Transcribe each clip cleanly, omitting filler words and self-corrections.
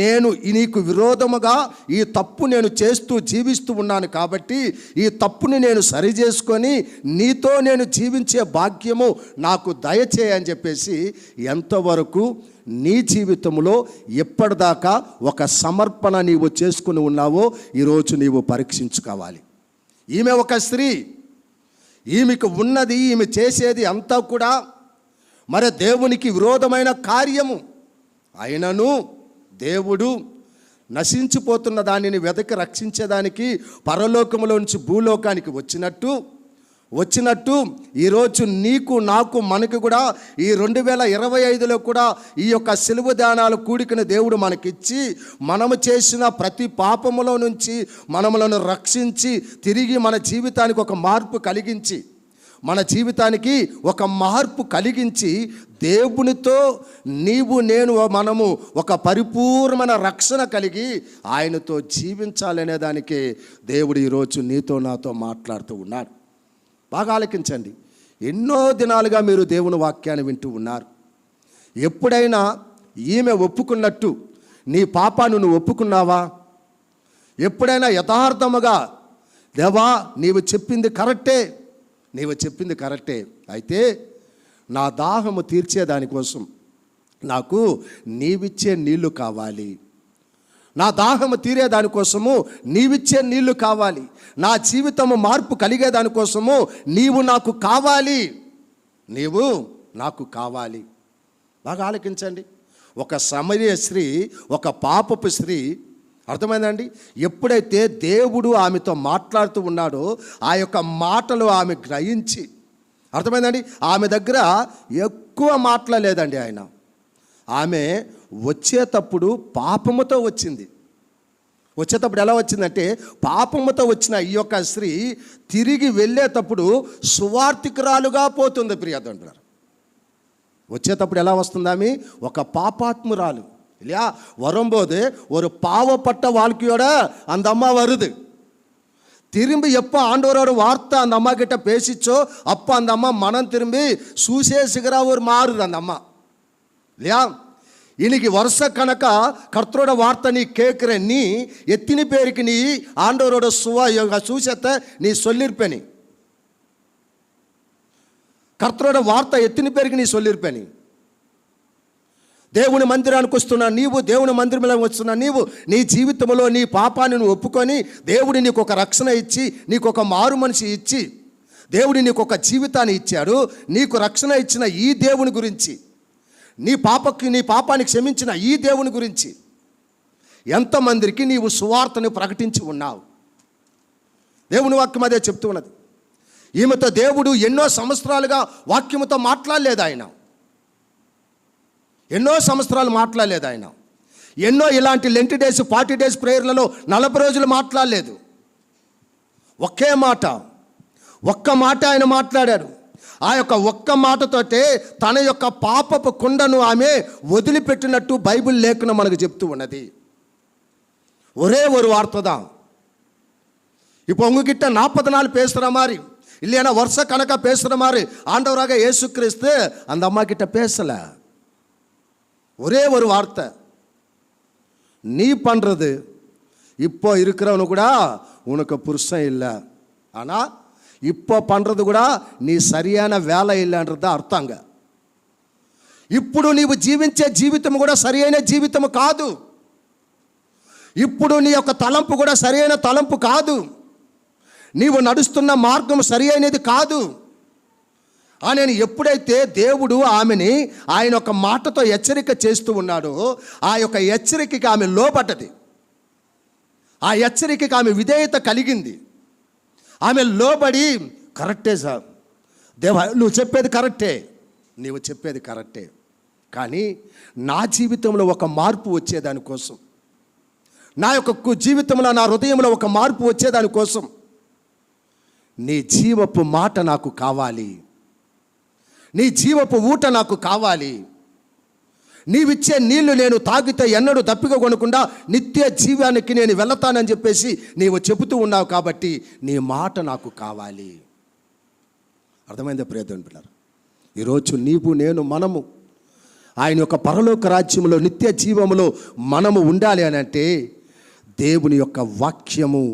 నేను నీకు విరోధముగా ఈ తప్పు నేను చేస్తూ జీవిస్తూ ఉన్నాను కాబట్టి ఈ తప్పుని నేను సరిచేసుకొని నీతో నేను జీవించే భాగ్యము నాకు దయచేయని చెప్పేసి ఎంతవరకు నీ జీవితంలో ఎప్పటిదాకా ఒక సమర్పణ నీవు చేసుకుని ఉన్నావో ఈరోజు నీవు పరీక్షించుకోవాలి. ఈమె ఒక స్త్రీ, ఈమెకు ఉన్నది, ఈమె చేసేది అంతా కూడా మరి దేవునికి విరోధమైన కార్యము. అయినను దేవుడు నశించిపోతున్న దానిని వెదకి రక్షించేదానికి పరలోకములో నుంచి భూలోకానికి వచ్చినట్టు ఈరోజు నీకు నాకు మనకు కూడా ఈ 2025లో కూడా ఈ యొక్క సిలువ ధ్యానాల కూడికను దేవుడు మనకిచ్చి మనము చేసిన ప్రతి పాపములో నుంచి మనములను రక్షించి తిరిగి మన జీవితానికి ఒక మార్పు కలిగించి దేవునితో నీవు నేను మనము ఒక పరిపూర్ణమైన రక్షణ కలిగి ఆయనతో జీవించాలనే దానికి దేవుడు ఈరోజు నీతో నాతో మాట్లాడుతూ ఉన్నాడు. బాగా ఆలకించండి. ఎన్నో దినాలుగా మీరు దేవుని వాక్యాన్ని వింటూ ఉన్నారు. ఎప్పుడైనా ఈమె ఒప్పుకున్నట్టు నీ పాపాన్ని నువ్వు ఒప్పుకున్నావా? ఎప్పుడైనా యథార్థముగా దేవా నీవు చెప్పింది కరెక్టే, అయితే నా దాహము తీర్చేదానికోసం నాకు నీవిచ్చే నీళ్లు కావాలి, నా దాహము తీరేదానికోసము నీవిచ్చే నీళ్లు కావాలి, నా జీవితము మార్పు కలిగేదానికోసము నీవు నాకు కావాలి. బాగా ఆలకించండి. ఒక సమరయ స్త్రీ, ఒక పాపపు స్త్రీ, అర్థమైందండి? ఎప్పుడైతే దేవుడు ఆమెతో మాట్లాడుతూ ఉన్నాడో ఆ యొక్క మాటలు ఆమె గ్రహించి, అర్థమైందండి? ఆమె దగ్గర ఎక్కువ మాట్లాడలేదండి ఆయన. ఆమె వచ్చేటప్పుడు పాపముతో వచ్చింది. వచ్చేటప్పుడు ఎలా వచ్చిందంటే పాపముతో వచ్చిన ఈ యొక్క స్త్రీ తిరిగి వెళ్ళేటప్పుడు సువార్థికురాలుగా పోతుంది. ప్రియదంటున్నారు, వచ్చేటప్పుడు ఎలా వస్తుందామి? ఒక పాపాత్మురాలు. இல்லையா? வரும்போது ஒரு பாவப்பட்ட வாழ்க்கையோட அந்த அம்மா வருது. திரும்பி எப்போ ஆண்டவரோட வார்த்தை அந்த அம்மா கிட்ட பேசிச்சோ அப்போ அந்த அம்மா மனம் திரும்பி சுசேஷகரா ஒரு மாறுது அந்த அம்மா. இல்லையா? இன்னைக்கு வருஷ கணக்கா கர்த்தரோட வார்த்தை நீ கேட்குற, நீ எத்தனை பேருக்கு நீ ஆண்டவரோட சுசேஷத்தை நீ சொல்லியிருப்ப? நீ కర్తరోட వార్త ఎత్తిన పేరుకి నీ సొల్లిరుపే. దేవుని మందిరానికి వస్తున్నా నీవు, దేవుని మందిరంలో వస్తున్నా నీవు, నీ జీవితంలో నీ పాపాన్ని నువ్వు ఒప్పుకొని దేవుడు నీకు ఒక రక్షణ ఇచ్చి, నీకు ఒక మారు మనిషి ఇచ్చి, దేవుడు నీకు ఒక జీవితాన్ని ఇచ్చాడు. నీకు రక్షణ ఇచ్చిన ఈ దేవుని గురించి, నీ పాపాన్ని క్షమించిన ఈ దేవుని గురించి ఎంతమందికి నీవు సువార్తను ప్రకటించి ఉన్నావు? దేవుని వాక్యం అదే చెప్తూ ఉన్నది. ఈమెతో దేవుడు ఎన్నో సంవత్సరాలుగా వాక్యముతో మాట్లాడలేదు. ఆయన ఎన్నో సంవత్సరాలు మాట్లాడలేదు. ఆయన ఎన్నో ఇలాంటి లెంట్ డేస్ 40 డేస్ ప్రేయర్లలో 40 రోజులు మాట్లాడలేదు. ఒక్క మాట ఆయన మాట్లాడాడు. ఆ యొక్క ఒక్క మాటతోటే తన యొక్క పాపపు కుండను ఆమె వదిలిపెట్టినట్టు బైబిల్ లేఖనం మనకు చెప్తూ ఉన్నది. ఒరే ஒரு வார்த்தை தான். இப்போ உங்ககிட்ட 40 நாள் பேசுகிற மாதிரி இல்லையா, வருஷ கணக்காக பேசுகிற மாதிரி ஆண்டவராக இயேசு கிறிஸ்து அந்த அம்மா கிட்ட பேசலை. ஒரே ஒரு வார்த்தை, நீ பண்ணுறது இப்போ இருக்கிறவனு கூட உனக்கு புருஷன் இல்லை, ஆனால் இப்போ பண்ணுறது కూడా నీ సరైన వేళ ఇల్లంటది అర్థంగ. ఇప్పుడు నీవు జీవించే జీవితం కూడా సరైన జీవితం కాదు. ఇప్పుడు నీ యొక్క తలంపు కూడా సరైన తలంపు కాదు. నీవు నడుస్తున్న మార్గం సరి అయినది కాదు అని ఎప్పుడైతే దేవుడు ఆమెని ఆయన ఒక మాటతో హెచ్చరిక చేస్తూ ఉన్నాడో, ఆ యొక్క హెచ్చరికకి ఆమె లోబడ్డది. ఆ హెచ్చరికకి ఆమె విధేయత కలిగింది. ఆమె లోబడి, కరెక్టే సార్ దేవా, నువ్వు చెప్పేది కరెక్టే, నీవు చెప్పేది కరెక్టే, కానీ నా జీవితంలో ఒక మార్పు వచ్చేదానికోసం, నా యొక్క జీవితంలో నా హృదయంలో ఒక మార్పు వచ్చేదానికోసం నీ జీవపు మాట నాకు కావాలి, నీ జీవపు ఊట నాకు కావాలి. నీవిచ్చే నీళ్లు నేను తాగితే ఎన్నడూ దప్పిక కొనకుండా నిత్య జీవానికి నేను వెళతానని చెప్పేసి నీవు చెబుతూ ఉన్నావు, కాబట్టి నీ మాట నాకు కావాలి. అర్థమైందా ప్రియమైన పిల్లలు? ఈరోజు నీవు నేను మనము ఆయన యొక్క పరలోక రాజ్యంలో నిత్య జీవములో మనము ఉండాలి అని అంటే దేవుని యొక్క వాక్యము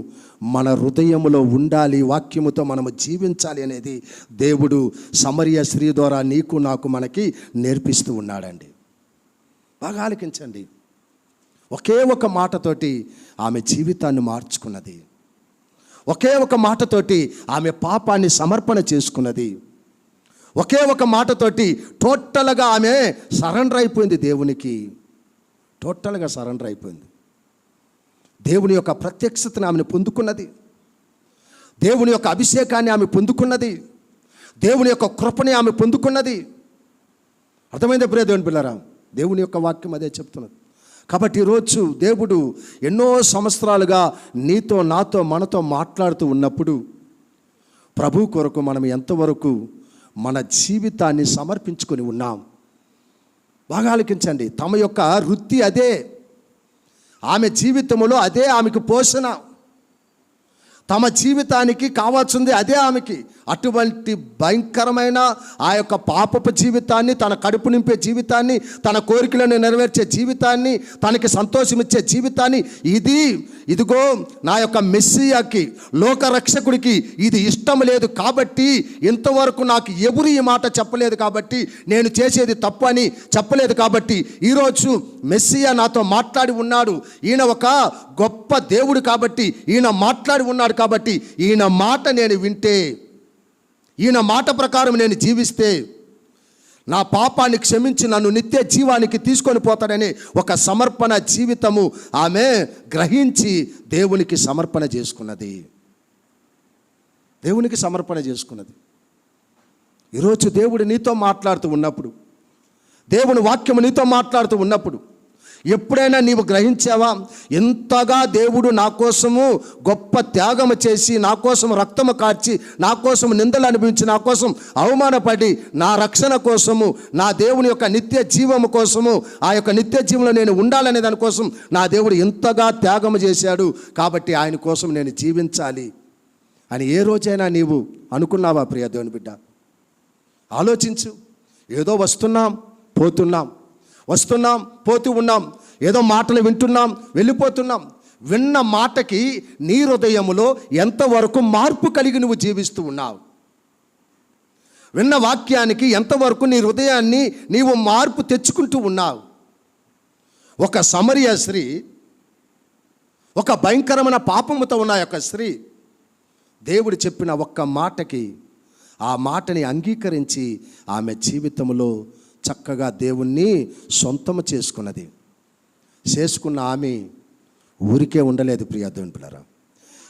మన హృదయములో ఉండాలి, వాక్యముతో మనము జీవించాలి అనేది దేవుడు సమరయ స్త్రీ ద్వారా నీకు నాకు మనకి నేర్పిస్తూ ఉన్నాడండి. బాగా ఆలకించండి. ఒకే ఒక మాటతోటి ఆమె జీవితాన్ని మార్చుకున్నది. ఒకే ఒక మాటతోటి ఆమె పాపాన్ని సమర్పణ చేసుకున్నది. ఒకే ఒక మాటతోటి టోటల్గా ఆమె సరెండర్ అయిపోయింది దేవునికి. టోటల్గా సరెండర్ అయిపోయింది. దేవుని యొక్క ప్రత్యక్షతను ఆమెను పొందుకున్నది. దేవుని యొక్క అభిషేకాన్ని ఆమె పొందుకున్నది. దేవుని యొక్క కృపని ఆమె పొందుకున్నది. అర్థమైందా ప్రియ దేవుని పిల్లరా? దేవుని యొక్క వాక్యం అదే చెప్తున్నది. కాబట్టి ఈరోజు దేవుడు ఎన్నో సంవత్సరాలుగా నీతో నాతో మనతో మాట్లాడుతూ ఉన్నప్పుడు ప్రభు కొరకు మనం ఎంతవరకు మన జీవితాన్ని సమర్పించుకొని ఉన్నాం. బాగా ఆలకించండి. తమ యొక్క వృత్తి అదే, ఆమె జీవితంలో అదే ఆమెకు పోషణ, తమ జీవితానికి కావాల్సింది అదే ఆమెకి. అటువంటి భయంకరమైన ఆ యొక్క పాపపు జీవితాన్ని, తన కడుపు నింపే జీవితాన్ని, తన కోరికలను నెరవేర్చే జీవితాన్ని, తనకి సంతోషమిచ్చే జీవితాన్ని, ఇదిగో నా యొక్క మెస్సియాకి, లోకరక్షకుడికి ఇది ఇష్టం లేదు కాబట్టి, ఇంతవరకు నాకు ఎవరు ఈ మాట చెప్పలేదు కాబట్టి, నేను చేసేది తప్పు అని చెప్పలేదు కాబట్టి, ఈరోజు మెస్సియా నాతో మాట్లాడి ఉన్నాడు. ఈయన ఒక గొప్ప దేవుడు కాబట్టి, ఈయన మాట్లాడి ఉన్నాడు కాబట్టి, ఈయన మాట నేను వింటే, ఈయన మాట ప్రకారం నేను జీవిస్తే నా పాపాన్ని క్షమించి నన్ను నిత్య జీవానికి తీసుకొని పోతాడని ఒక సమర్పణ జీవితము ఆమె గ్రహించి దేవునికి సమర్పణ చేసుకున్నది. దేవునికి సమర్పణ చేసుకున్నది. ఈరోజు దేవుడు నీతో మాట్లాడుతూ ఉన్నప్పుడు, దేవుని వాక్యము నీతో మాట్లాడుతూ ఉన్నప్పుడు ఎప్పుడైనా నీవు గ్రహించావా? ఎంతగా దేవుడు నా కోసము గొప్ప త్యాగము చేసి, నా కోసం రక్తము కార్చి, నా కోసం నిందలు అనుభవించి, నా కోసం అవమానపడి, నా రక్షణ కోసము, నా దేవుని యొక్క నిత్య జీవము కోసము, ఆ యొక్క నిత్య జీవంలో నేను ఉండాలనే దానికోసం నా దేవుడు ఎంతగా త్యాగము చేశాడు కాబట్టి ఆయన కోసం నేను జీవించాలి అని ఏ రోజైనా నీవు అనుకున్నావా ప్రియ దేవుని బిడ్డ? ఆలోచించు. ఏదో వస్తున్నాం పోతూ ఉన్నాం, ఏదో మాటలు వింటున్నాం, వెళ్ళిపోతున్నాం. విన్న మాటకి నీ హృదయములో ఎంతవరకు మార్పు కలిగి నువ్వు జీవిస్తూ ఉన్నావు? విన్న వాక్యానికి ఎంతవరకు నీ హృదయాన్ని నీవు మార్పు తెచ్చుకుంటూ ఉన్నావు? ఒక సమరయ స్త్రీ, ఒక భయంకరమైన పాపముతో ఉన్న యొక్క స్త్రీ దేవుడు చెప్పిన ఒక్క మాటకి ఆ మాటని అంగీకరించి ఆమె జీవితంలో చక్కగా దేవుణ్ణి సొంతము చేసుకున్నది. చేసుకున్న ఆమె ఊరికే ఉండలేదు ప్రియ దేవుని పిల్లరా.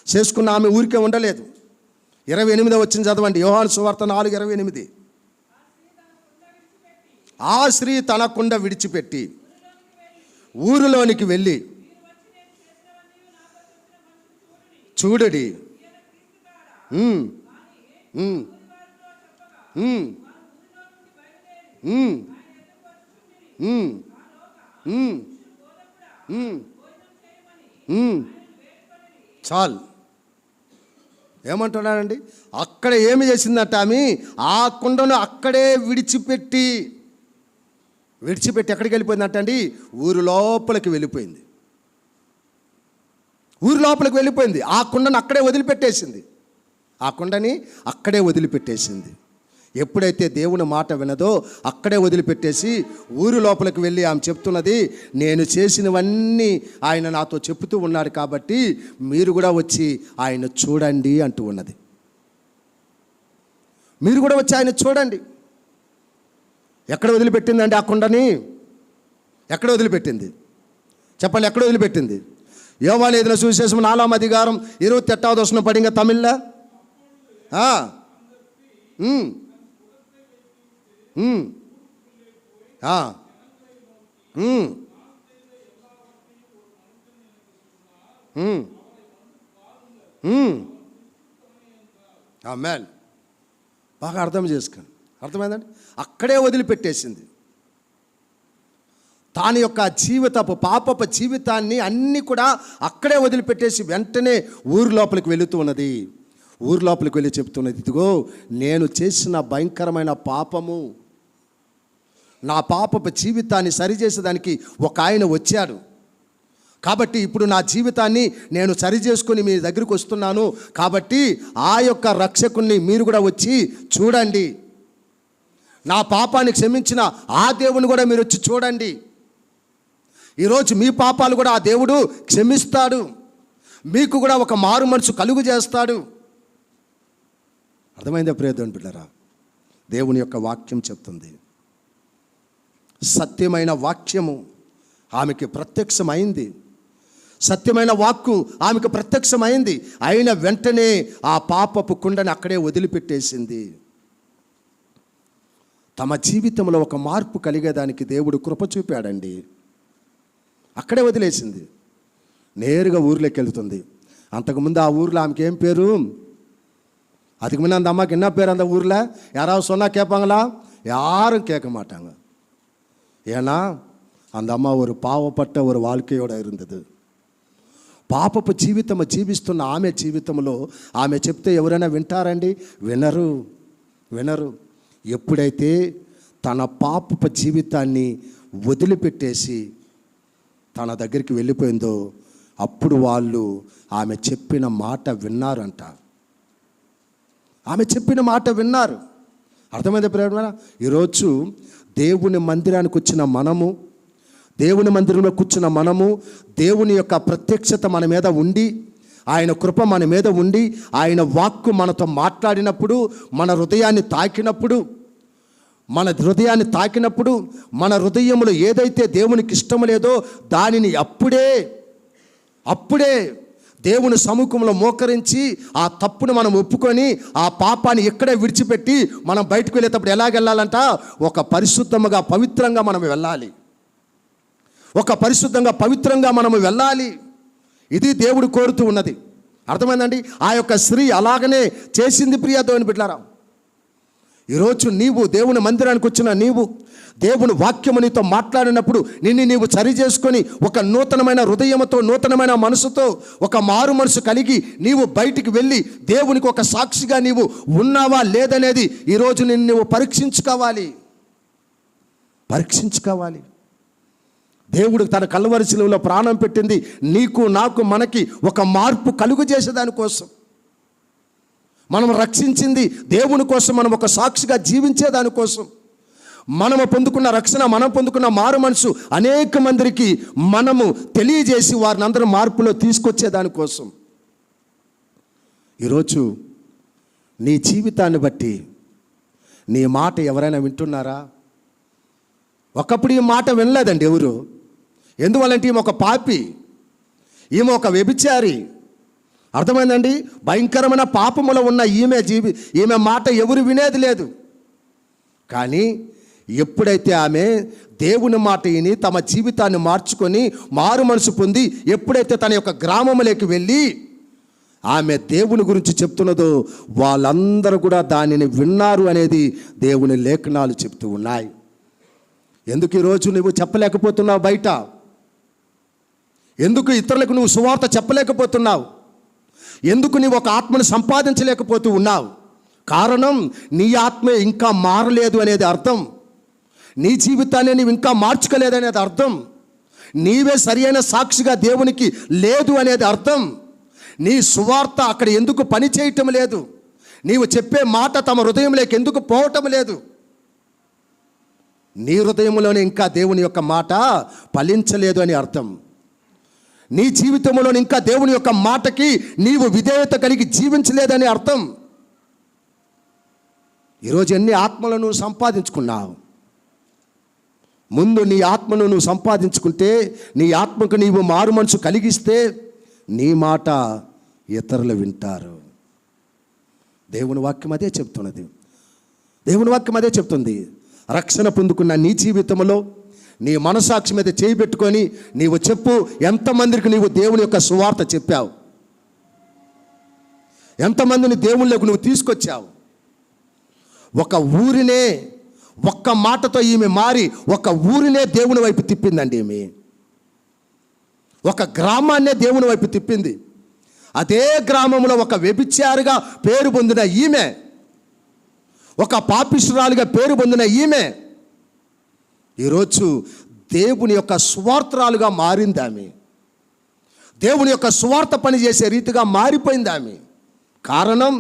చేసుకున్న ఆమె ఊరికే ఉండలేదు. 28వ వచనం చదవండి. యోహాను సువార్త 4:28. ఆ స్త్రీ తన కుండ విడిచిపెట్టి ఊరిలోనికి వెళ్ళి చూడడి, చాలు. ఏమంటున్నాడండి? అక్కడ ఏమి చేసిందట ఆమె? ఆ కుండను అక్కడే విడిచిపెట్టి ఎక్కడికి వెళ్ళిపోయిందట అండి? ఊరు లోపలికి వెళ్ళిపోయింది. ఆ కుండను అక్కడే వదిలిపెట్టేసింది. ఎప్పుడైతే దేవుని మాట వినదో అక్కడే వదిలిపెట్టేసి ఊరు లోపలికి వెళ్ళి ఆమె చెప్తున్నది, నేను చేసినవన్నీ ఆయన నాతో చెప్తూ ఉన్నాడు కాబట్టి మీరు కూడా వచ్చి ఆయన చూడండి అంటూ ఉన్నది. మీరు కూడా వచ్చి ఆయన చూడండి. ఎక్కడ వదిలిపెట్టిందండి ఆ కుండని? ఎక్కడ వదిలిపెట్టింది చెప్పండి? ఎక్కడ వదిలిపెట్టింది? యోవాను ఎదురు సువిశేషం 4వ అధికారం 28వ వచనం పడింగా తమిళ్లో. ఆమేన్. బాగా అర్థం చేసుకోండి. అర్థమైందండి? అక్కడే వదిలిపెట్టేసింది. తాని యొక్క పాపపు జీవితాన్ని అన్నీ కూడా అక్కడే వదిలిపెట్టేసి వెంటనే ఊరు లోపలికి వెళుతూ ఉన్నది. ఊరు లోపలికి వెళ్ళి చెప్తున్నది, ఇదిగో నేను చేసిన భయంకరమైన పాపము, నా పాపపు జీవితాన్ని సరిచేసేదానికి ఒక ఆయన వచ్చాడు. కాబట్టి ఇప్పుడు నా జీవితాన్ని నేను సరిచేసుకొని మీ దగ్గరికి వస్తున్నాను. కాబట్టి ఆ యొక్క రక్షకుణ్ణి మీరు కూడా వచ్చి చూడండి. నా పాపాన్ని క్షమించిన ఆ దేవుని కూడా మీరు వచ్చి చూడండి. ఈరోజు మీ పాపాలు కూడా ఆ దేవుడు క్షమిస్తాడు. మీకు కూడా ఒక మారు మనసు కలుగు చేస్తాడు. అర్థమైందా ప్రియదేవుని బిడ్డలారా? దేవుని యొక్క వాక్యం చెప్తుంది. సత్యమైన వాక్యము ఆమెకి ప్రత్యక్షమైంది. సత్యమైన వాక్కు ఆమెకు ప్రత్యక్షమైంది. అయిన వెంటనే ఆ పాపపు కుండని అక్కడే వదిలిపెట్టేసింది. తమ జీవితంలో ఒక మార్పు కలిగేదానికి దేవుడు కృప చూపాడండి. అక్కడే వదిలేసింది. నేరుగా ఊర్లోకి వెళ్తుంది. అంతకుముందు ఆ ఊర్లో ఆమెకి ఏం పేరు? அதுக்கு முன்ன அந்த அம்மாவுக்கு என்ன பேர் அந்த ஊரில்? யாராவது சொன்னால் கேட்பாங்களா? யாரும் கேட்க மாட்டாங்க. ஏன்னா அந்த అమ్మ ஒரு పావపట్ట ஒரு வாழ்க்கையோட இருந்தது. పాపపు జీవితం జీవిస్తున్న ఆమె జీవితంలో ఆమె చెప్తే ఎవరైనా వింటారండి? వినరు. ఎప్పుడైతే తన పాపపు జీవితాన్ని వదిలిపెట్టేసి తన దగ్గరికి వెళ్ళిపోయిందో అప్పుడు వాళ్ళు ఆమె చెప్పిన మాట విన్నారంట. ఆమె చెప్పిన మాట విన్నారు. అర్థమైంది ప్రేమ? ఈరోజు దేవుని మందిరానికి వచ్చిన మనము, దేవుని మందిరంలో కూర్చున్న మనము, దేవుని యొక్క ప్రత్యక్షత మన మీద ఉండి, ఆయన కృప మన మీద ఉండి, ఆయన వాక్కు మనతో మాట్లాడినప్పుడు, మన హృదయాన్ని తాకినప్పుడు, మన హృదయంలో ఏదైతే దేవునికి ఇష్టం లేదో దానిని అప్పుడే దేవుని సముఖంలో మోకరించి ఆ తప్పును మనం ఒప్పుకొని ఆ పాపాన్ని ఎక్కడే విడిచిపెట్టి మనం బయటకు వెళ్ళేటప్పుడు ఎలాగెళ్ళాలంట? ఒక పరిశుద్ధంగా పవిత్రంగా మనం వెళ్ళాలి. మనము వెళ్ళాలి. ఇది దేవుడు కోరుతూ ఉన్నది. అర్థమైందండి? ఆ యొక్క స్త్రీ అలాగనే చేసింది. ప్రియ దేవుని బిడ్డలారా, ఈరోజు నీవు దేవుని మందిరానికి వచ్చిన నీవు దేవుని వాక్యము నీతో మాట్లాడినప్పుడు నిన్ను నీవు సరి చేసుకొని ఒక నూతనమైన హృదయంతో, నూతనమైన మనసుతో, ఒక మారు మనసు కలిగి నీవు బయటికి వెళ్ళి దేవునికి ఒక సాక్షిగా నీవు ఉన్నావా లేదనేది ఈరోజు నిన్ను నువ్వు పరీక్షించుకోవాలి. దేవుడు తన కల్వరి శిలువలో ప్రాణం పెట్టింది నీకు, నాకు, మనకి ఒక మార్పు కలుగు చేసేదానికోసం. మనం రక్షించింది దేవుని కోసం, మనం ఒక సాక్షిగా జీవించేదానికోసం. మనము పొందుకున్న రక్షణ, మనం పొందుకున్న మారు మనసు అనేక మందికి మనము తెలియజేసి వారిని అందరూ మార్పులో తీసుకొచ్చేదానికోసం. ఈరోజు నీ జీవితాన్ని బట్టి నీ మాట ఎవరైనా వింటున్నారా? ఒకప్పుడు ఈ మాట వినలేదండి ఎవరు. ఎందువల్లంటే ఈమె ఒక పాపి, ఈమె ఒక వ్యభిచారి. అర్థమైందండి? భయంకరమైన పాపములో ఉన్న ఈమె మాట ఎవరు వినేది లేదు. కానీ ఎప్పుడైతే ఆమె దేవుని మాట విని తమ జీవితాన్ని మార్చుకొని మారు మనసు పొంది ఎప్పుడైతే తన యొక్క గ్రామంలోకి వెళ్ళి ఆమె దేవుని గురించి చెప్తున్నదో వాళ్ళందరూ కూడా దానిని విన్నారు అనేది దేవుని లేఖనాలు చెప్తూ ఉన్నాయి. ఎందుకు ఈరోజు నువ్వు చెప్పలేకపోతున్నావు బయట? ఎందుకు ఇతరులకు నువ్వు సువార్త చెప్పలేకపోతున్నావు? ఎందుకు నీవు ఒక ఆత్మను సంపాదించలేకపోతూ ఉన్నావు? కారణం నీ ఆత్మ ఇంకా మారలేదు అనేది అర్థం. నీ జీవితాన్ని నీవు ఇంకా మార్చుకోలేదనేది అర్థం. నీవే సరియైన సాక్షిగా దేవునికి లేదు అనేది అర్థం. నీ సువార్త అక్కడ ఎందుకు పని చేయటం లేదు? నీవు చెప్పే మాట తమ హృదయంలోకి ఎందుకు పోవటం లేదు? నీ హృదయంలోనే ఇంకా దేవుని యొక్క మాట ఫలించలేదు అని అర్థం. నీ జీవితంలో ఇంకా దేవుని యొక్క మాటకి నీవు విధేయత కలిగి జీవించలేదని అర్థం. ఈరోజు ఎన్ని ఆత్మలను సంపాదించుకున్నావు? ముందు నీ ఆత్మను నువ్వు సంపాదించుకుంటే, నీ ఆత్మకు నీవు మారు మనసు కలిగిస్తే నీ మాట ఇతరులు వింటారు. దేవుని వాక్యం అదే చెప్తుంది. రక్షణ పొందుకున్న నీ జీవితంలో నీ మనసాక్షి మీద చేయి పెట్టుకొని నీవు చెప్పు, ఎంతమందికి నీవు దేవుని యొక్క సువార్త చెప్పావు? ఎంతమందిని దేవుళ్ళకు నువ్వు తీసుకొచ్చావు? ఒక ఊరినే ఒక్క మాటతో ఈమె మారి ఒక ఊరినే దేవుని వైపు తిప్పిందండి. ఈమె ఒక గ్రామాన్నే దేవుని వైపు తిప్పింది. అదే గ్రామంలో ఒక వ్యభిచారిగా పేరు పొందిన ఈమె, ఒక పాపిష్ఠురాలుగా పేరు పొందిన ఈమె ఈరోజు దేవుని యొక్క సువార్తరాలుగా మారింది ఆమె. దేవుని యొక్క సువార్త పనిచేసే రీతిగా మారిపోయింది ఆమె. కారణం,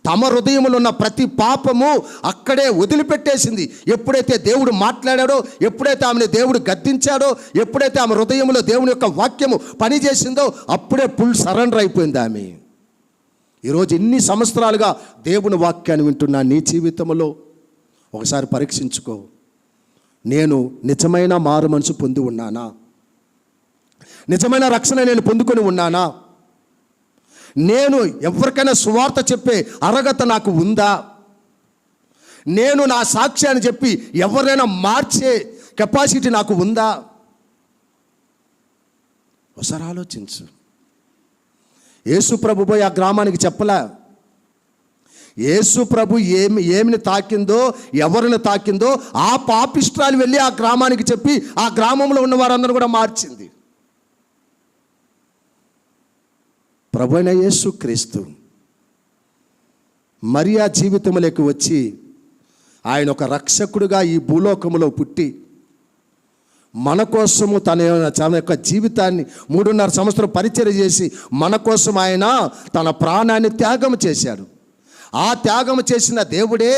తమ హృదయంలో ఉన్న ప్రతి పాపము అక్కడే వదిలిపెట్టేసింది. ఎప్పుడైతే దేవుడు మాట్లాడాడో, ఎప్పుడైతే ఆమెను దేవుడు గద్దించాడో, ఎప్పుడైతే ఆమె హృదయంలో దేవుని యొక్క వాక్యము పనిచేసిందో అప్పుడే ఫుల్ సరెండర్ అయిపోయింది ఆమె. ఈరోజు ఇన్ని సంవత్సరాలుగా దేవుని వాక్యాన్ని వింటున్నా నీ జీవితంలో ఒకసారి పరీక్షించుకో. నేను నిజమైన మారు మనసు పొంది ఉన్నానా? నిజమైన రక్షణ నేను పొందుకొని ఉన్నానా? నేను ఎవరికైనా సువార్త చెప్పే అర్హత నాకు ఉందా? నేను నా సాక్ష్యాన్ని చెప్పి ఎవరైనా మార్చే కెపాసిటీ నాకు ఉందా? ఒకసారి ఆలోచించు. యేసు ప్రభు పోయి ఆ గ్రామానికి చెప్పలా. యేసు ప్రభు ఏమిని తాకిందో, ఎవరిని తాకిందో ఆ పాపిష్ట్రాలు వెళ్ళి ఆ గ్రామానికి చెప్పి ఆ గ్రామంలో ఉన్న వారందరూ కూడా మార్చింది. ప్రభు అయిన యేసు క్రీస్తు మరియా జీవితంలోకి వచ్చి ఆయన ఒక రక్షకుడుగా ఈ భూలోకములో పుట్టి మన కోసము తన యొక్క జీవితాన్ని 3.5 సంవత్సరం పరిచర్య చేసి మన కోసం ఆయన తన ప్రాణాన్ని త్యాగం చేశాడు. ఆ త్యాగం చేసిన దేవుడే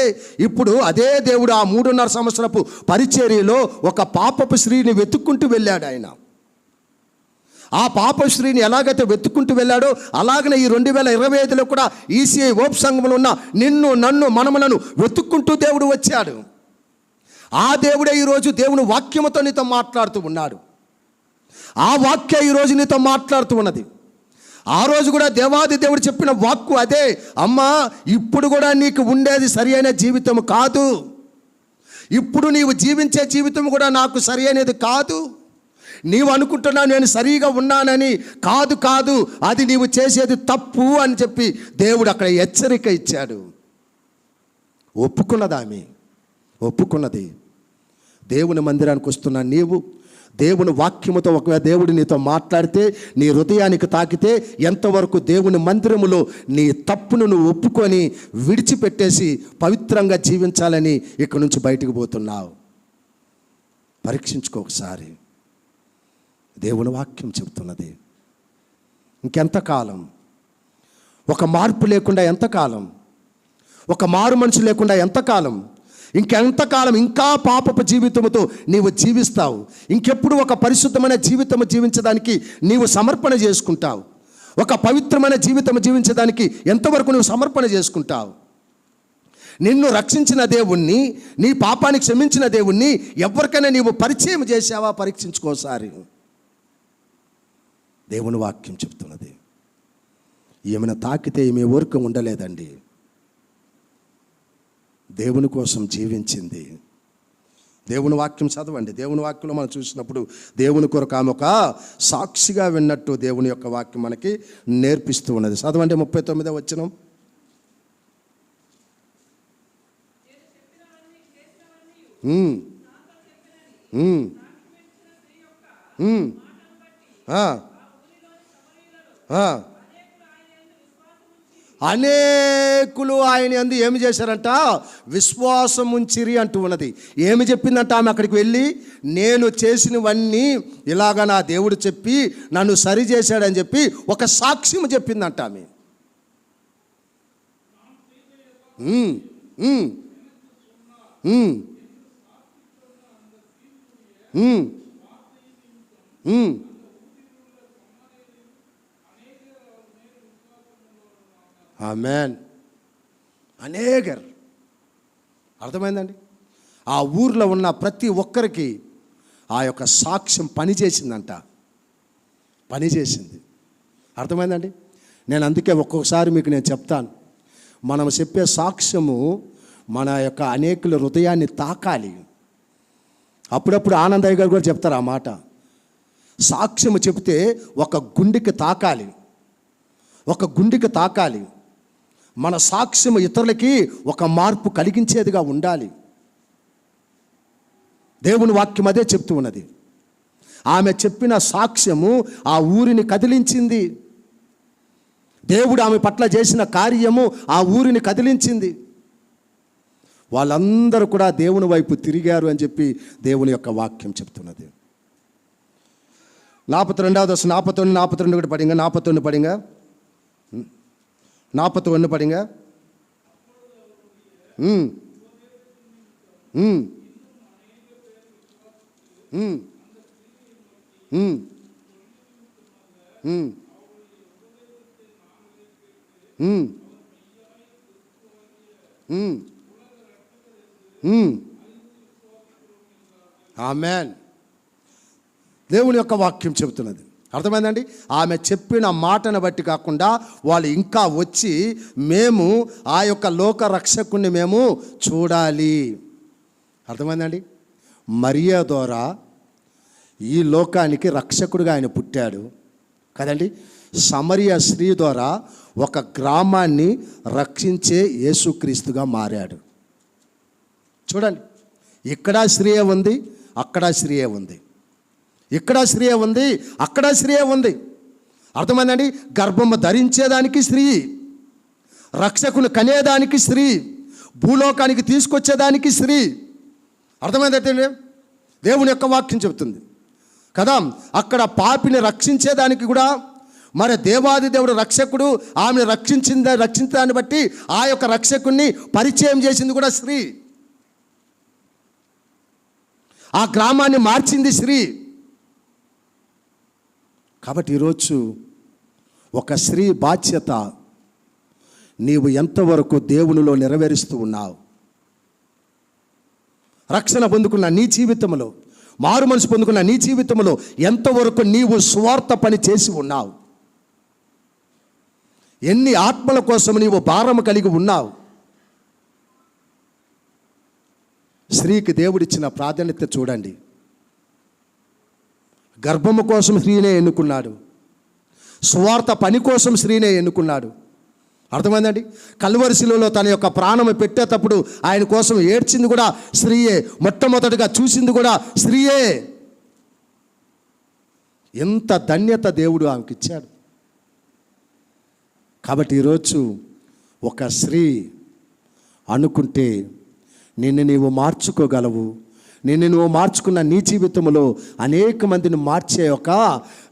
ఇప్పుడు అదే దేవుడు ఆ 3.5 సంవత్సరపు పరిచర్యలో ఒక పాపపు స్త్రీని వెతుక్కుంటూ వెళ్ళాడు. ఆయన ఆ పాప స్త్రీని ఎలాగైతే వెతుక్కుంటూ వెళ్ళాడో అలాగనే ఈ 2025లో కూడా ఈసీఐ ఓప్ సంఘంలో ఉన్న నిన్ను, నన్ను, మనములను వెతుక్కుంటూ దేవుడు వచ్చాడు. ఆ దేవుడే ఈరోజు దేవుని వాక్యముతో నీతో మాట్లాడుతూ ఉన్నాడు. ఆ వాక్య ఈరోజు నీతో మాట్లాడుతూ ఉన్నది. ఆ రోజు కూడా దేవాది దేవుడు చెప్పిన వాక్కు అదే, అమ్మా ఇప్పుడు కూడా నీకు ఉండేది సరి అయిన జీవితం కాదు, ఇప్పుడు నీవు జీవించే జీవితం కూడా నాకు సరి అయినది కాదు. నీవు అనుకుంటున్నావు నేను సరిగా ఉన్నానని, కాదు కాదు, అది నీవు చేసేది తప్పు అని చెప్పి దేవుడు అక్కడ హెచ్చరిక ఇచ్చాడు. ఒప్పుకున్నదామె, ఒప్పుకున్నది. దేవుని మందిరానికి వస్తున్న నీవు దేవుని వాక్యముతో ఒకవేళ దేవుడు నీతో మాట్లాడితే, నీ హృదయానికి తాకితే ఎంతవరకు దేవుని మందిరములో నీ తప్పును నువ్వు ఒప్పుకొని విడిచిపెట్టేసి పవిత్రంగా జీవించాలని ఇక్కడి నుంచి బయటకు పోతున్నావు? పరీక్షించుకో ఒకసారి. దేవుని వాక్యం చెబుతున్నది. ఇంకెంతకాలం? ఒక మార్పు లేకుండా ఎంతకాలం? ఒక మారు మనసు లేకుండా ఎంతకాలం? ఇంకెంతకాలం ఇంకా పాపపు జీవితంతో నీవు జీవిస్తావు? ఇంకెప్పుడు ఒక పరిశుద్ధమైన జీవితం జీవించడానికి నీవు సమర్పణ చేసుకుంటావు? ఒక పవిత్రమైన జీవితం జీవించడానికి ఎంతవరకు నువ్వు సమర్పణ చేసుకుంటావు? నిన్ను రక్షించిన దేవుణ్ణి, నీ పాపానికి క్షమించిన దేవుణ్ణి ఎవరికైనా నీవు పరిచయం చేసావా? పరీక్షించుకోసారి. దేవుని వాక్యం చెప్తున్నది. ఏమైనా తాకితే ఈమె ఊరిక ఉండలేదండి. దేవుని కోసం జీవించింది. దేవుని వాక్యం చదవండి. దేవుని వాక్యంలో మనం చూసినప్పుడు దేవుని కొరకు ఆమె ఒక సాక్షిగా విన్నట్టు దేవుని యొక్క వాక్యం మనకి నేర్పిస్తూ ఉన్నది. చదవండి 39వ వచనం. అనేకులు ఆయన యందు ఏమి చేశారంట? విశ్వాసం ఉంచిరి అంటూ ఉన్నది. ఏమి చెప్పిందంట ఆమె అక్కడికి వెళ్ళి? నేను చేసినవన్నీ ఇలాగా నా దేవుడు చెప్పి నన్ను సరి చేశాడని చెప్పి ఒక సాక్ష్యం చెప్పిందంట ఆమె. ఆమెన్. అనేకర్. అర్థమైందండి? ఆ ఊర్లో ఉన్న ప్రతి ఒక్కరికి ఆ యొక్క సాక్ష్యం పనిచేసిందంట. పనిచేసింది. అర్థమైందండి? నేను అందుకే ఒక్కొక్కసారి మీకు నేను చెప్తాను, మనం చెప్పే సాక్ష్యము మన యొక్క అనేకుల హృదయాన్ని తాకాలి. అప్పుడప్పుడు ఆనందయ్య గారు కూడా చెప్తారు ఆ మాట. సాక్ష్యము చెప్తే ఒక గుండెకి తాకాలి, ఒక గుండెకి తాకాలి. మన సాక్ష్యము ఇతరులకి ఒక మార్పు కలిగించేదిగా ఉండాలి. దేవుని వాక్యం అదే చెప్తూ ఉన్నది. ఆమె చెప్పిన సాక్ష్యము ఆ ఊరిని కదిలించింది. దేవుడు ఆమె పట్ల చేసిన కార్యము ఆ ఊరిని కదిలించింది. వాళ్ళందరూ కూడా దేవుని వైపు తిరిగారు అని చెప్పి దేవుని యొక్క వాక్యం చెప్తున్నది. 42వ దశ 42 కూడా పడింగా 41 పడింగా 41 పడింగా ఆమేన్. దేవుని యొక్క వాక్యం చెబుతున్నది. అర్థమైందండి? ఆమె చెప్పిన మాటను బట్టి కాకుండా వాళ్ళు ఇంకా వచ్చి మేము ఆ యొక్క లోక రక్షకుణ్ణి మేము చూడాలి. అర్థమైందండి? మరియా ద్వారా ఈ లోకానికి రక్షకుడిగా ఆయన పుట్టాడు కదండి. సమరయ స్త్రీ ద్వారా ఒక గ్రామాన్ని రక్షించే యేసుక్రీస్తుగా మారాడు. చూడండి, ఇక్కడ స్త్రీయే ఉంది, అక్కడ స్త్రీయే ఉంది, ఇక్కడ స్త్రీయే ఉంది, అక్కడ స్త్రీయే ఉంది. అర్థమైందండి? గర్భము ధరించేదానికి స్త్రీ, రక్షకుని కనేదానికి స్త్రీ, భూలోకానికి తీసుకొచ్చేదానికి స్త్రీ. అర్థమైందంటే దేవుని యొక్క వాక్యం చెబుతుంది కదా. అక్కడ పాపిని రక్షించేదానికి కూడా మరి దేవాది దేవుడు రక్షకుడు ఆమెను రక్షించడాన్ని బట్టి ఆ యొక్క రక్షకుణ్ణి పరిచయం చేసింది కూడా స్త్రీ. ఆ గ్రామాన్ని మార్చింది స్త్రీ. కాబట్టి ఈరోజు ఒక స్త్రీ బాధ్యత నీవు ఎంతవరకు దేవునిలో నెరవేరుస్తూ ఉన్నావు? రక్షణ పొందుకున్న నీ జీవితంలో, మారు మనసు పొందుకున్న నీ జీవితంలో ఎంతవరకు నీవు స్వార్థ పని చేసి ఉన్నావు? ఎన్ని ఆత్మల కోసం నీవు భారము కలిగి ఉన్నావు? స్త్రీకి దేవుడిచ్చిన ప్రాధాన్యత చూడండి. గర్భము కోసం స్త్రీనే ఎన్నుకున్నాడు, స్వార్థ పని కోసం స్త్రీనే ఎన్నుకున్నాడు. అర్థమైందండి? కల్వరి శిలువలో తన యొక్క ప్రాణం పెట్టేటప్పుడు ఆయన కోసం ఏడ్చింది కూడా స్త్రీయే, మొట్టమొదటిగా చూసింది కూడా స్త్రీయే. ఎంత ధన్యత దేవుడు ఆమెకి ఇచ్చాడు. కాబట్టి ఈరోజు ఒక స్త్రీ అనుకుంటే నిన్ను నీవు మార్చుకోగలవు. నిన్ను నువ్వు మార్చుకున్న నీ జీవితంలో అనేక మందిని మార్చే ఒక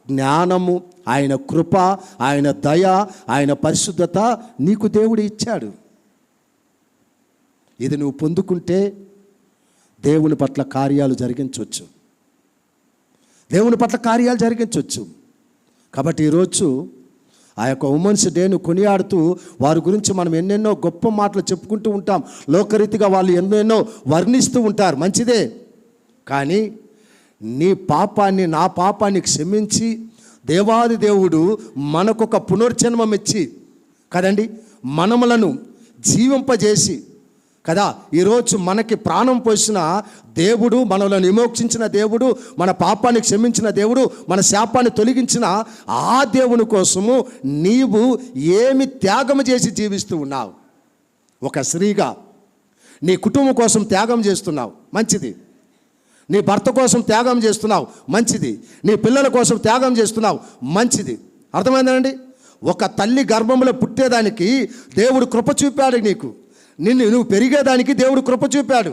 జ్ఞానము, ఆయన కృప, ఆయన దయ, ఆయన పరిశుద్ధత నీకు దేవుడు ఇచ్చాడు. ఇది నువ్వు పొందుకుంటే దేవుని పట్ల కార్యాలు జరిగించవచ్చు, దేవుని పట్ల కార్యాలు జరిగించవచ్చు. కాబట్టి ఈరోజు ఆ యొక్క ఉమెన్స్ డేను కొనియాడుతూ వారి గురించి మనం ఎన్నెన్నో గొప్ప మాటలు చెప్పుకుంటూ ఉంటాం. లోకరీతిగా వాళ్ళు ఎన్నెన్నో వర్ణిస్తూ ఉంటారు, మంచిదే. కానీ నీ పాపాన్ని, నా పాపాన్ని క్షమించి దేవాది దేవుడు మనకొక పునర్జన్మం ఇచ్చి కదండి మనములను జీవింపజేసి కదా ఈరోజు మనకి ప్రాణం పోసిన దేవుడు, మనలను విమోక్షించిన దేవుడు, మన పాపాన్ని క్షమించిన దేవుడు, మన శాపాన్ని తొలగించిన ఆ దేవుని కోసము నీవు ఏమి త్యాగం చేసి జీవిస్తూ ఉన్నావు? ఒక స్త్రీగా నీ కుటుంబం కోసం త్యాగం చేస్తున్నావు, మంచిది. నీ భర్త కోసం త్యాగం చేస్తున్నావు, మంచిది. నీ పిల్లల కోసం త్యాగం చేస్తున్నావు, మంచిది. అర్థమైందండి? ఒక తల్లి గర్భంలో పుట్టేదానికి దేవుడు కృప చూపాడు. నువ్వు పెరిగేదానికి దేవుడు కృప చూపాడు.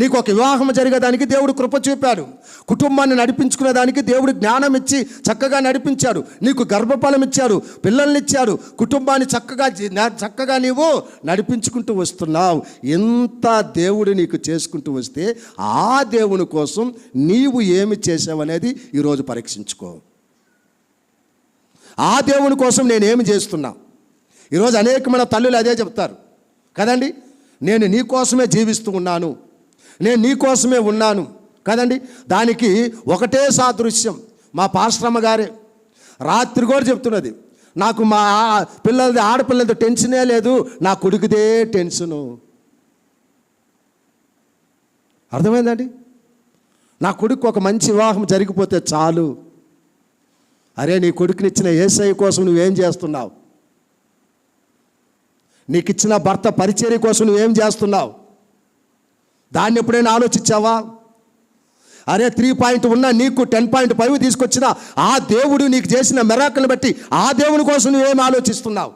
నీకు ఒక వివాహం జరిగేదానికి దేవుడు కృప చూపాడు. కుటుంబాన్ని నడిపించుకునేదానికి దేవుడు జ్ఞానం ఇచ్చి చక్కగా నడిపించాడు. నీకు గర్భఫలం ఇచ్చాడు, పిల్లల్ని ఇచ్చాడు, కుటుంబాన్ని చక్కగా నీవు నడిపించుకుంటూ వస్తున్నావు. ఎంత దేవుడు నీకు చేసుకుంటూ వస్తే ఆ దేవుని కోసం నీవు ఏమి చేసావనేది ఈరోజు పరీక్షించుకో. ఆ దేవుని కోసం నేనేమి చేస్తున్నా? ఈరోజు అనేకమైన తల్లులు అదే చెప్తారు కదండి, నేను నీ కోసమే జీవిస్తూ ఉన్నాను, నేను నీ కోసమే ఉన్నాను కదండి. దానికి ఒకటే సాదృశ్యం మా పాస్టరమ్మ గారే రాత్రి కూడా చెప్తున్నది, నాకు మా ఆడపిల్లలతో టెన్షనే లేదు, నా కొడుకుదే టెన్షను. అర్థమైందండి? నా కొడుకు ఒక మంచి వివాహం జరిగిపోతే చాలు. అరే, నీ కొడుకునిచ్చిన యేసయ్య కోసం నువ్వేం చేస్తున్నావు? నీకు ఇచ్చిన భర్త పరిచర్య కోసం నువ్వేం చేస్తున్నావు? దాన్ని ఎప్పుడైనా ఆలోచించావా? అరే 3 ఉన్న నీకు 10.5 తీసుకొచ్చిన ఆ దేవుడు నీకు చేసిన మెరాకిల్ని బట్టి ఆ దేవుని కోసం నువ్వేం ఆలోచిస్తున్నావు?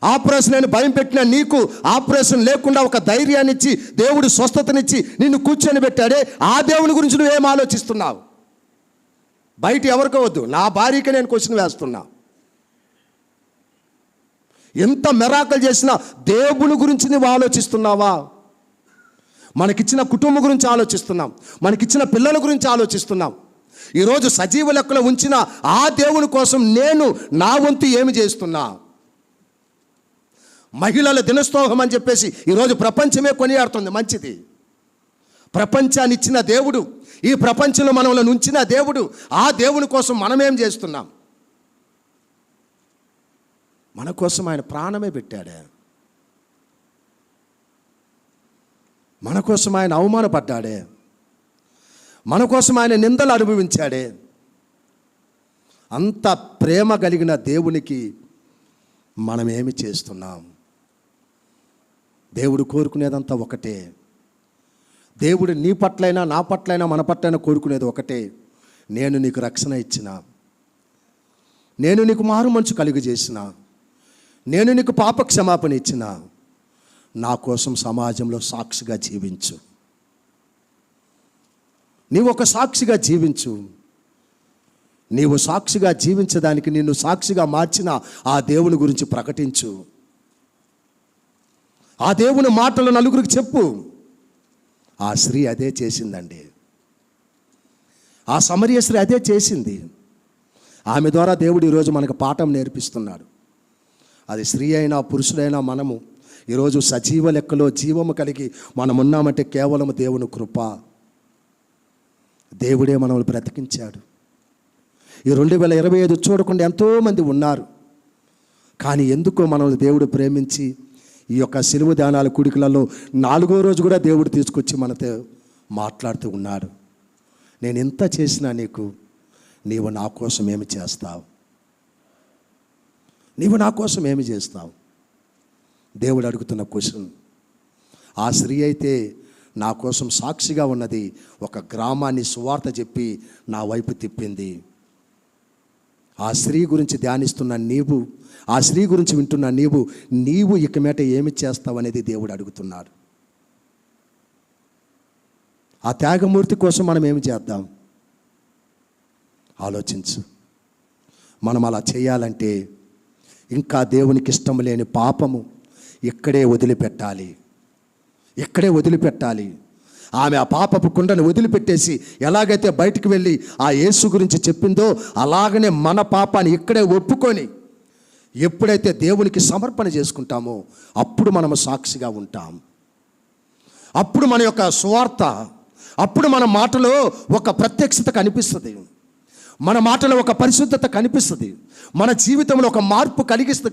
ఆపరేషన్ అని భయం పెట్టిన నీకు ఆపరేషన్ లేకుండా ఒక ధైర్యాన్ని ఇచ్చి దేవుడు స్వస్థతనిచ్చి నిన్ను కూర్చొని పెట్టాడే, ఆ దేవుని గురించి నువ్వేం ఆలోచిస్తున్నావు? బయట ఎవరికో వద్దు, నా భార్యకి నేను క్వశ్చన్ వేస్తున్నా. ఎంత మెరాకల్ చేసినా దేవుని గురించి నువ్వు ఆలోచిస్తున్నావా? మనకిచ్చిన కుటుంబం గురించి ఆలోచిస్తున్నాం, మనకిచ్చిన పిల్లల గురించి ఆలోచిస్తున్నాం. ఈరోజు సజీవ లెక్కలో ఉంచిన ఆ దేవుని కోసం నేను నా వంతు ఏమి చేస్తున్నా? మహిళల దినోత్సవం అని చెప్పేసి ఈరోజు ప్రపంచమే కొనియాడుతుంది. మంచిది. ప్రపంచాన్ని ఇచ్చిన దేవుడు, ఈ ప్రపంచంలో మనల్ని ఉంచిన దేవుడు, ఆ దేవుని కోసం మనమేం చేస్తున్నాం? మన కోసం ఆయన ప్రాణమే పెట్టాడే, మన కోసం ఆయన అవమానపడ్డాడే, మన కోసం ఆయన నిందలు అనుభవించాడే. అంత ప్రేమ కలిగిన దేవునికి మనం ఏమి చేస్తున్నాం? దేవుడు కోరుకునేదంతా ఒకటే. దేవుడు నీ పట్లైనా నా పట్లైనా మన పట్లైనా కోరుకునేది ఒకటే. నేను నీకు రక్షణ ఇచ్చిన, నేను నీకు మారు మనసు కలుగజేసిన, నేను నీకు పాప క్షమాపణ ఇచ్చిన, నా కోసం సమాజంలో సాక్షిగా జీవించు. నీవు ఒక సాక్షిగా జీవించు. నీవు సాక్షిగా జీవించడానికి నిన్ను సాక్షిగా మార్చిన ఆ దేవుని గురించి ప్రకటించు. ఆ దేవుని మాటలు నలుగురికి చెప్పు. ఆ స్త్రీ అదే చేసిందండి. ఆ సమరయ స్త్రీ అదే చేసింది. ఆమె ద్వారా దేవుడు ఈరోజు మనకు పాఠం నేర్పిస్తున్నాడు. అది స్త్రీ అయినా పురుషుడైనా మనము ఈరోజు సజీవ లెక్కలో జీవము కలిగి మనం ఉన్నామంటే కేవలం దేవుని కృప. దేవుడే మనల్ని బ్రతికించాడు. ఈ 2025 చూడకుండా ఎంతోమంది ఉన్నారు. కానీ ఎందుకో మనల్ని దేవుడు ప్రేమించి ఈ యొక్క సిలువ ధ్యానాల కూడికలలో 4వ రోజు కూడా దేవుడు తీసుకొచ్చి మనతో మాట్లాడుతూ ఉన్నాడు. నేను ఎంత చేసినా నీవు నా కోసం ఏమి చేస్తావు? నీవు నా కోసం ఏమి చేస్తావు? దేవుడు అడుగుతున్న క్వశ్చన్. ఆ స్త్రీ అయితే నా కోసం సాక్షిగా ఉన్నది. ఒక గ్రామాన్ని సువార్త చెప్పి నా వైపు తిప్పింది. ఆ స్త్రీ గురించి ధ్యానిస్తున్న నీవు, ఆ స్త్రీ గురించి వింటున్న నీవు ఇక మీట ఏమి చేస్తావు అనేది దేవుడు అడుగుతున్నాడు. ఆ త్యాగమూర్తి కోసం మనం ఏమి చేద్దాం? ఆలోచించు. మనం అలా చేయాలంటే ఇంకా దేవునికి ఇష్టం లేని పాపము ఇక్కడే వదిలిపెట్టాలి. ఆమె ఆ పాపపు కుండను వదిలిపెట్టేసి ఎలాగైతే బయటికి వెళ్ళి ఆ యేసు గురించి చెప్పిందో అలాగనే మన పాపాన్ని ఇక్కడే ఒప్పుకొని ఎప్పుడైతే దేవునికి సమర్పణ చేసుకుంటామో అప్పుడు మనము సాక్షిగా ఉంటాం. అప్పుడు మన యొక్క సువార్త, అప్పుడు మన మాటలో ఒక ప్రత్యక్షత కనిపిస్తుంది, మన మాటలో ఒక పరిశుద్ధత కనిపిస్తుంది, మన జీవితంలో ఒక మార్పు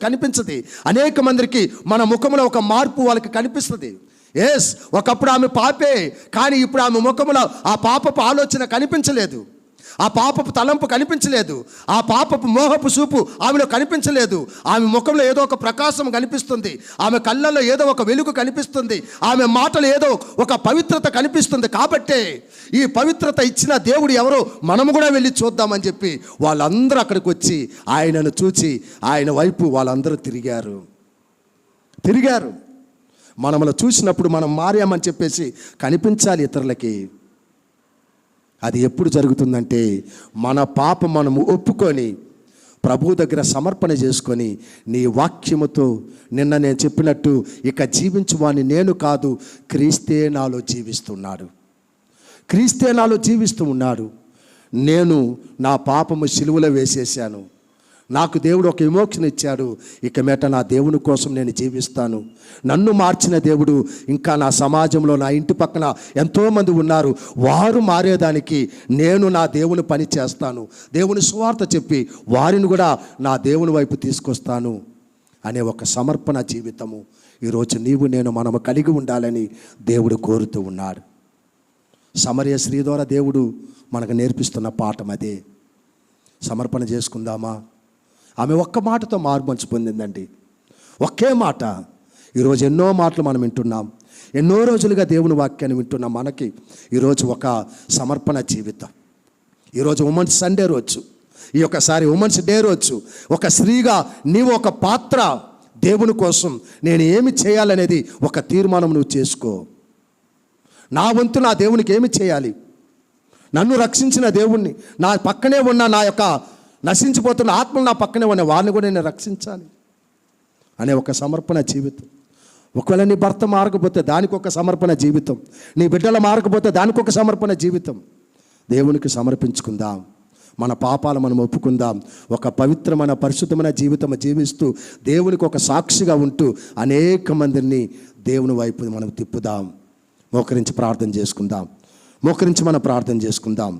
కనిపించదు. అనేక మందికి మన ముఖంలో ఒక మార్పు వాళ్ళకి కనిపిస్తుంది. ఎస్, ఒకప్పుడు ఆమె పాపే, కానీ ఇప్పుడు ఆమె ముఖంలో ఆ పాపపు ఆలోచన కనిపించలేదు, ఆ పాపపు తలంపు కనిపించలేదు, ఆ పాపపు మోహపు చూపు ఆమెలో కనిపించలేదు. ఆమె ముఖంలో ఏదో ఒక ప్రకాశం కనిపిస్తుంది, ఆమె కళ్ళల్లో ఏదో ఒక వెలుగు కనిపిస్తుంది, ఆమె మాటలు ఏదో ఒక పవిత్రత కనిపిస్తుంది. కాబట్టే ఈ పవిత్రత ఇచ్చిన దేవుడు ఎవరో మనము కూడా వెళ్ళి చూద్దామని చెప్పి వాళ్ళందరూ అక్కడికి వచ్చి ఆయనను చూచి ఆయన వైపు వాళ్ళందరూ తిరిగారు. మనములు చూసినప్పుడు మనం మారామని చెప్పేసి కనిపించాలి ఇతరులకి. అది ఎప్పుడు జరుగుతుందంటే మన పాపం మనము ఒప్పుకొని ప్రభు దగ్గర సమర్పణ చేసుకొని నీ వాక్యముతో నిన్న నేను చెప్పినట్టు ఇక జీవించువాని నేను కాదు, క్రీస్తే నాలో జీవిస్తూ ఉన్నాడు. నేను నా పాపము సిలువలో వేసేసాను, నాకు దేవుడు ఒక విమోచన ఇచ్చాడు. ఇక మీట నా దేవుని కోసం నేను జీవిస్తాను. నన్ను మార్చిన దేవుడు ఇంకా నా సమాజంలో నా ఇంటి పక్కన ఎంతోమంది ఉన్నారు, వారు మారేదానికి నేను నా దేవుని పని చేస్తాను, దేవుని సువార్త చెప్పి వారిని కూడా నా దేవుని వైపు తీసుకొస్తాను అనే ఒక సమర్పణ జీవితము ఈరోజు మనము కలిగి ఉండాలని దేవుడు కోరుతూ ఉన్నాడు. సమరయ స్త్రీ ద్వారా దేవుడు మనకు నేర్పిస్తున్న పాఠం అదే. సమర్పణ చేసుకుందామా? ఆమె ఒక్క మాటతో మార్పు పొందిందండి. ఒకే మాట. ఈరోజు ఎన్నో మాటలు మనం వింటున్నాం, ఎన్నో రోజులుగా దేవుని వాక్యాన్ని వింటున్నాం. మనకి ఈరోజు ఒక సమర్పణ జీవితం. ఈరోజు ఉమెన్స్ సండే రోజు, ఈ ఒక్కసారి ఉమెన్స్ డే రోజు ఒక స్త్రీగా నీవు ఒక పాత్ర దేవుని కోసం నేను ఏమి చేయాలనేది ఒక తీర్మానం నువ్వు చేసుకో. నా వంతు నా దేవునికి ఏమి చేయాలి, నన్ను రక్షించిన దేవుణ్ణి, నా పక్కనే ఉన్న నా యొక్క నశించిపోతున్న ఆత్మలు నా పక్కనే ఉన్న వారిని కూడా నేను రక్షించాలి అనే ఒక సమర్పణ జీవితం. ఒకవేళ నీ భర్త మారకపోతే దానికి ఒక సమర్పణ జీవితం, నీ బిడ్డలు మారకపోతే దానికి ఒక సమర్పణ జీవితం. దేవునికి సమర్పించుకుందాం, మన పాపాలు మనం ఒప్పుకుందాం, ఒక పవిత్రమైన పరిశుద్ధమైన జీవితం జీవిస్తూ దేవునికి ఒక సాక్షిగా ఉంటూ అనేక మందిని దేవుని వైపు మనం తిప్పుదాం. మోకరించి ప్రార్థన చేసుకుందాం, మోకరించి మనం ప్రార్థన చేసుకుందాం.